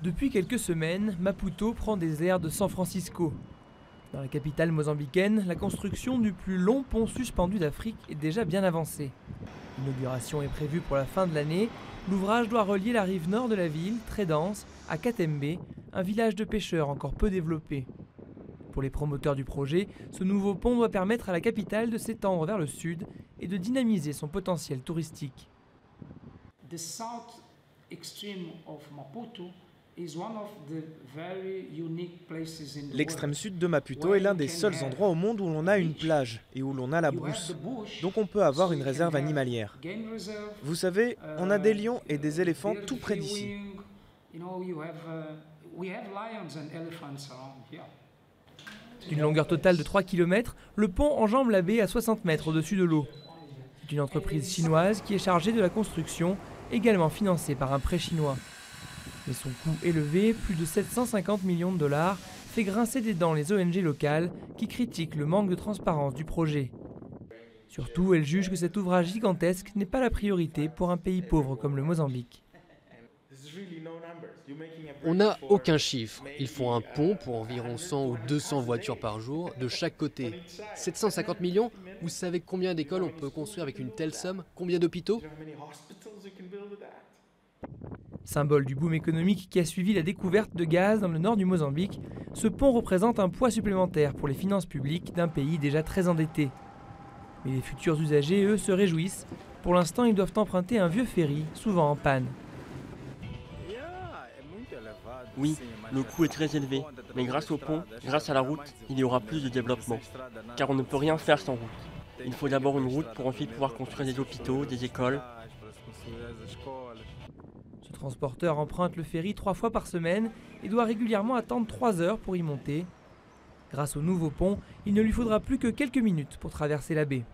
Depuis quelques semaines, Maputo prend des airs de San Francisco. Dans la capitale mozambicaine, la construction du plus long pont suspendu d'Afrique est déjà bien avancée. L'inauguration est prévue pour la fin de l'année. L'ouvrage doit relier la rive nord de la ville, très dense, à Katembe, un village de pêcheurs encore peu développé. Pour les promoteurs du projet, ce nouveau pont doit permettre à la capitale de s'étendre vers le sud et de dynamiser son potentiel touristique. The south extreme of Maputo is one of the very unique places in the L'extrême world. sud de Maputo est l'un des seuls endroits au monde où l'on a une plage et où l'on a la brousse. Donc on peut avoir une réserve animalière. Vous savez, on a des lions et des éléphants tout près d'ici. D'une longueur totale de 3 km, le pont enjambe la baie à 60 mètres au-dessus de l'eau. C'est une entreprise chinoise qui est chargée de la construction, également financée par un prêt chinois. Mais son coût élevé, plus de 750 millions de dollars, fait grincer des dents les ONG locales qui critiquent le manque de transparence du projet. Surtout, elles jugent que cet ouvrage gigantesque n'est pas la priorité pour un pays pauvre comme le Mozambique. On n'a aucun chiffre. Il faut un pont pour environ 100 ou 200 voitures par jour de chaque côté. 750 millions? Vous savez combien d'écoles on peut construire avec une telle somme? Combien d'hôpitaux? Symbole du boom économique qui a suivi la découverte de gaz dans le nord du Mozambique, ce pont représente un poids supplémentaire pour les finances publiques d'un pays déjà très endetté. Mais les futurs usagers, eux, se réjouissent. Pour l'instant, ils doivent emprunter un vieux ferry, souvent en panne. Oui, le coût est très élevé, mais grâce au pont, grâce à la route, il y aura plus de développement. Car on ne peut rien faire sans route. Il faut d'abord une route pour ensuite pouvoir construire des hôpitaux, des écoles. Ce transporteur emprunte le ferry 3 fois par semaine et doit régulièrement attendre 3 heures pour y monter. Grâce au nouveau pont, il ne lui faudra plus que quelques minutes pour traverser la baie.